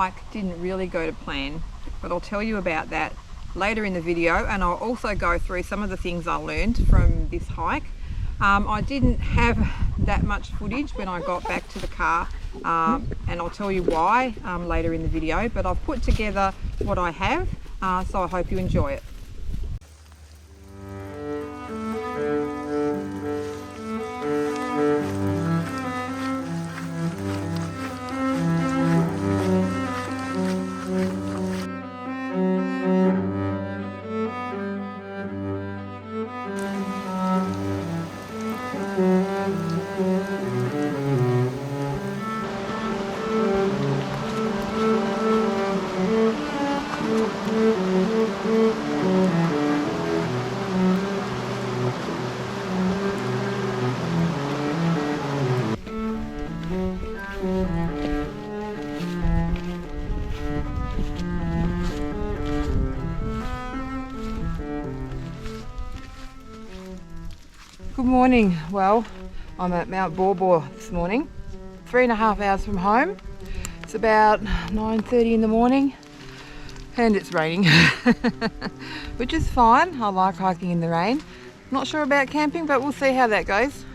hike didn't really go to plan, but I'll tell you about that later in the video, and I'll also go through some of the things I learned from this hike. I didn't have that much footage when I got back to the car, and I'll tell you why later in the video, but I've put together what I have, so I hope you enjoy it. Good morning. Well, I'm at Mount Baw Baw this morning, 3.5 hours from home. It's about 9:30 in the morning and it's raining, which is fine. I like hiking in the rain. Not sure about camping, but we'll see how that goes.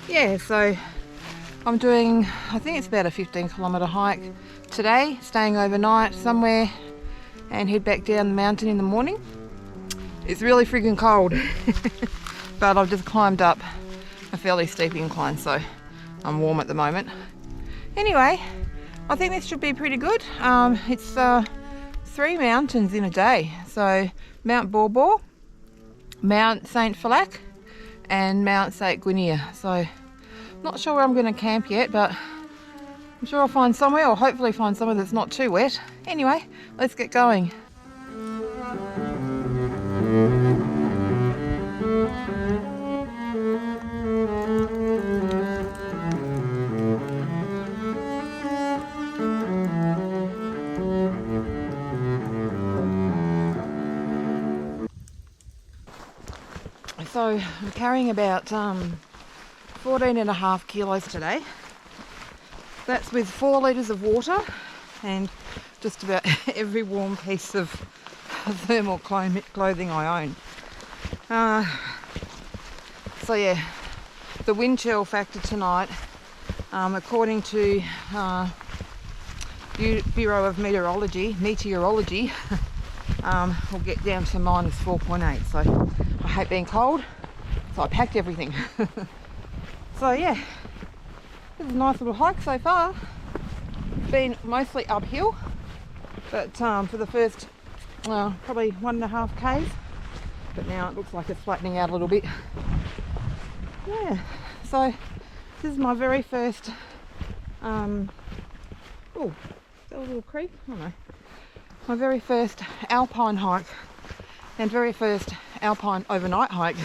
Yeah, so I'm doing, I think it's about a 15-kilometre hike today, staying overnight somewhere and head back down the mountain in the morning. It's really friggin' cold. But I've just climbed up a fairly steep incline, so I'm warm at the moment. Anyway, I think this should be pretty good. It's 3 mountains in a day. So Mount Baw Baw, Mount St. Philac and Mount St. Gwynedd. So not sure where I'm going to camp yet, but I'm sure I'll find somewhere, or hopefully find somewhere that's not too wet. Anyway, let's get going. So I'm carrying about 14.5 kilos today. That's with 4 litres of water and just about every warm piece of thermal clothing I own. So yeah, the wind chill factor tonight, according to Bureau of Meteorology, will get down to -4.8. So I hate being cold, so I packed everything. So yeah, this is a nice little hike so far. It's been mostly uphill, but for the first probably 1.5 k's, but now it looks like it's flattening out a little bit. Yeah, so this is my very first oh, is that a little creek? I don't know. My very first Alpine hike and very first Alpine overnight hike.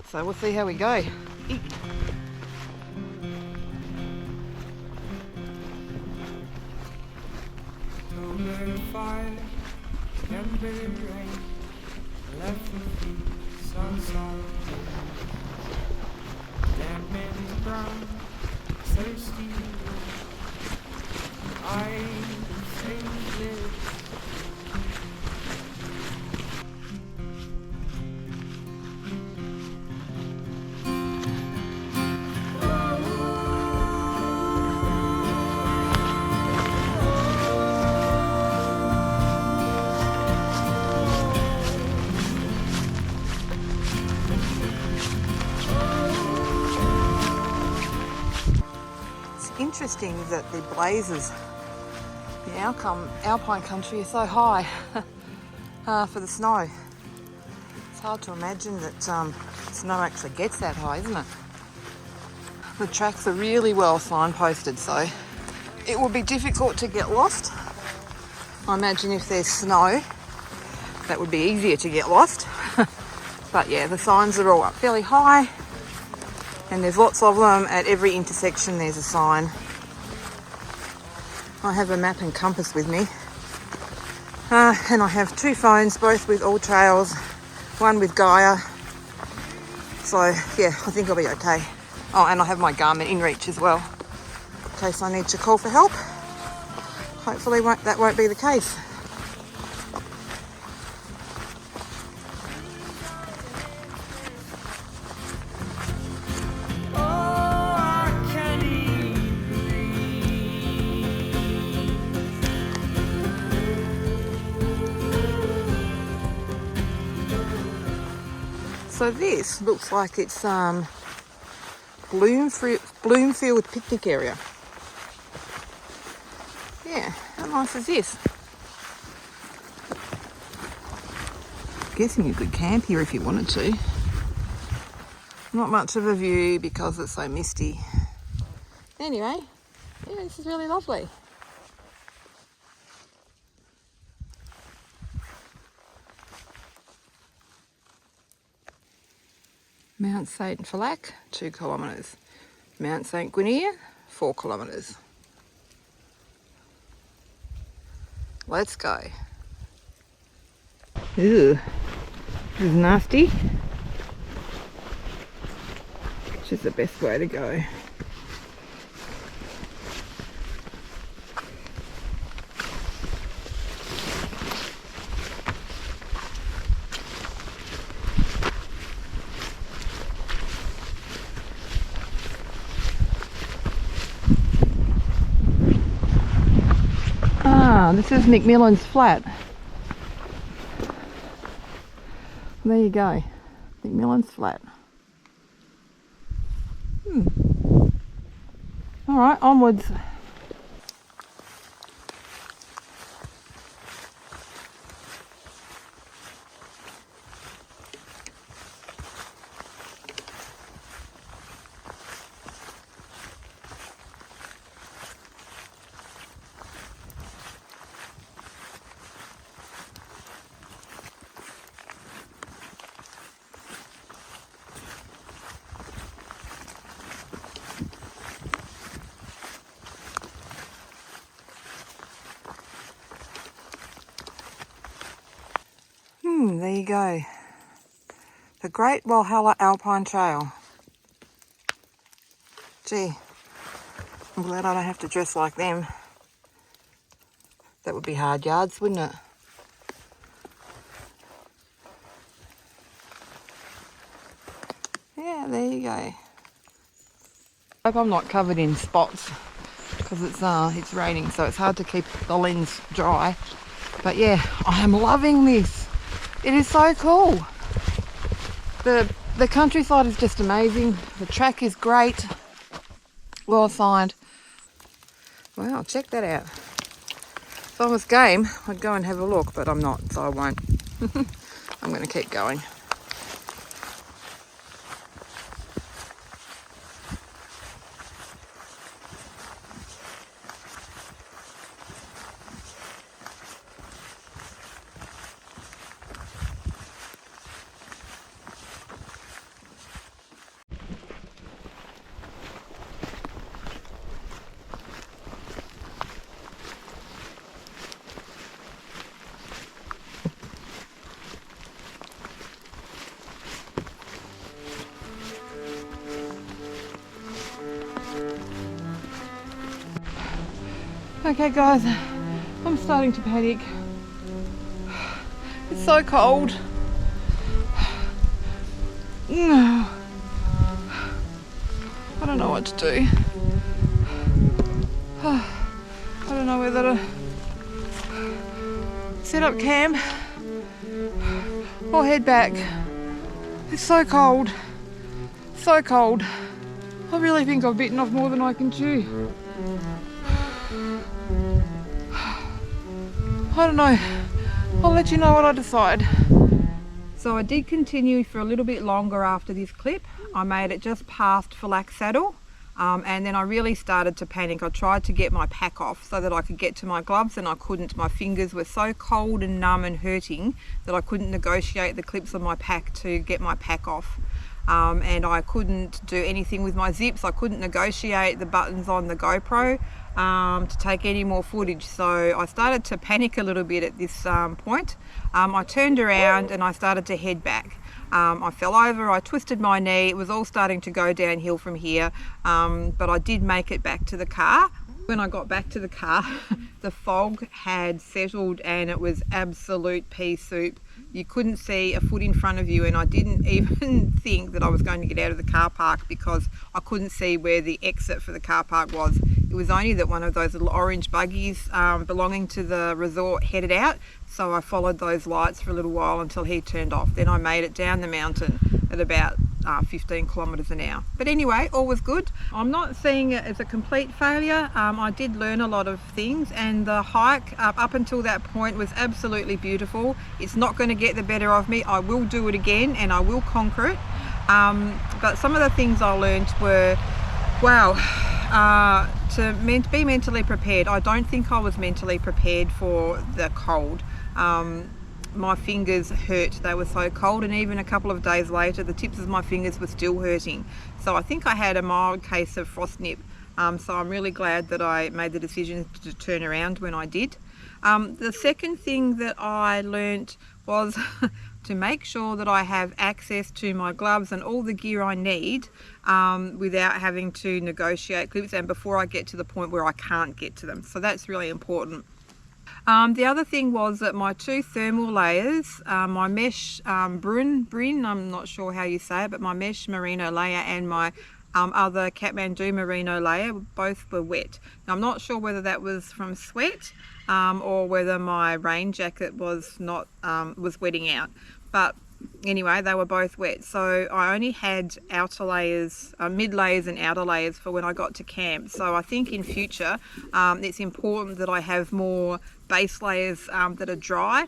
So we'll see how we go. Eek. Interesting that the blazes in Alpine country are so high for the snow. It's hard to imagine that snow actually gets that high, isn't it? The tracks are really well signposted, so it would be difficult to get lost. I imagine if there's snow, that would be easier to get lost. But yeah, the signs are all up fairly high, and there's lots of them. At every intersection there's a sign. I have a map and compass with me, and I have 2 phones, both with All Trails, one with Gaia, so yeah, I think I'll be okay. Oh, and I have my Garmin Inreach as well, in case I need to call for help. hopefully that won't be the case. So this looks like it's Bloomfield picnic area. Yeah, how nice is this? Guessing you could camp here if you wanted to. Not much of a view because it's so misty. Anyway, yeah, this is really lovely. Mount St. Phallac, 2 kilometres. Mount St. Gwynedd, 4 kilometres. Let's go. Ew, this is nasty. Which is the best way to go. This is McMillan's Flat. There you go, McMillan's Flat. Alright, onwards. There you go. The Great Walhalla Alpine Trail. Gee, I'm glad I don't have to dress like them. That would be hard yards, wouldn't it? Yeah, there you go. Hope I'm not covered in spots because it's raining, so it's hard to keep the lens dry. But yeah, I am loving this. It is so cool. The countryside is just amazing. The track is great. Well signed. Wow, check that out. If I was game, I'd go and have a look, but I'm not, so I won't. I'm going to keep going. Okay guys, I'm starting to panic. It's so cold. I don't know what to do. I don't know whether to set up camp or head back. It's so cold. So cold. I really think I've bitten off more than I can chew. I don't know. I'll let you know what I decide. So I did continue for a little bit longer after this clip. I made it just past Phallac Saddle, and then I really started to panic. I tried to get my pack off so that I could get to my gloves, and I couldn't. My fingers were so cold and numb and hurting that I couldn't negotiate the clips on my pack to get my pack off. And I couldn't do anything with my zips. I couldn't negotiate the buttons on the GoPro to take any more footage. So I started to panic a little bit at this point. I turned around and I started to head back. I fell over, I twisted my knee. It was all starting to go downhill from here, but I did make it back to the car. When I got back to the car, the fog had settled and it was absolute pea soup. You couldn't see a foot in front of you, and I didn't even think that I was going to get out of the car park because I couldn't see where the exit for the car park was. It was only that one of those little orange buggies belonging to the resort headed out, so I followed those lights for a little while until he turned off. Then I made it down the mountain at about 15 kilometres an hour. But anyway, all was good. I'm not seeing it as a complete failure. I did learn a lot of things, and the hike up until that point was absolutely beautiful. It's not going to get the better of me. I will do it again and I will conquer it. But some of the things I learned were, wow, to be mentally prepared. I don't think I was mentally prepared for the cold. My fingers hurt, they were so cold, and even a couple of days later the tips of my fingers were still hurting. So I think I had a mild case of frostnip. So I'm really glad that I made the decision to turn around when I did. The second thing that I learnt was to make sure that I have access to my gloves and all the gear I need without having to negotiate clips, and before I get to the point where I can't get to them. So that's really important. The other thing was that my two thermal layers, my mesh Brynje, I'm not sure how you say it, but my mesh merino layer and my other Kathmandu merino layer, both were wet. Now, I'm not sure whether that was from sweat or whether my rain jacket was not was wetting out, but anyway, they were both wet. So I only had outer layers, mid layers and outer layers for when I got to camp. So I think in future it's important that I have more base layers that are dry.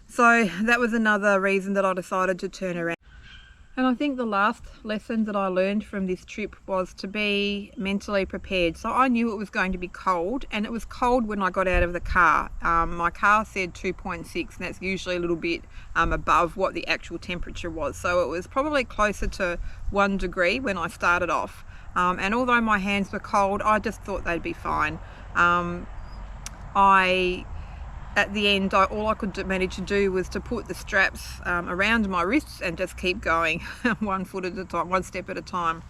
So that was another reason that I decided to turn around. And I think the last lesson that I learned from this trip was to be mentally prepared. So I knew it was going to be cold, and it was cold when I got out of the car. My car said 2.6, and that's usually a little bit above what the actual temperature was. So it was probably closer to 1 degree when I started off. And although my hands were cold, I just thought they'd be fine. At the end, all I could manage to do was to put the straps around my wrists and just keep going one foot at a time, one step at a time.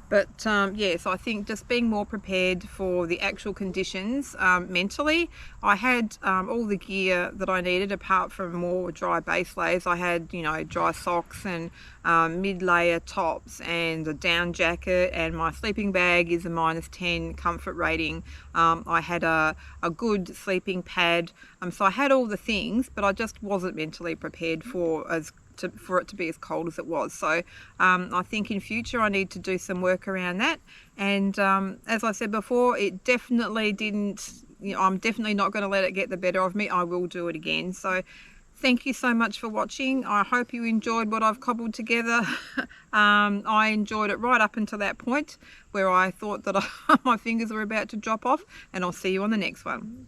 But yeah, so I think just being more prepared for the actual conditions mentally. I had all the gear that I needed apart from more dry base layers. I had, you know, dry socks and mid-layer tops and a down jacket, and my sleeping bag is a -10 comfort rating. I had a good sleeping pad. So I had all the things, but I just wasn't mentally prepared for it to be as cold as it was. So I think in future I need to do some work around that. And as I said before, it definitely didn't, you know, I'm definitely not going to let it get the better of me. I will do it again. So thank you so much for watching. I hope you enjoyed what I've cobbled together. I enjoyed it right up until that point where I thought that my fingers were about to drop off, and I'll see you on the next one.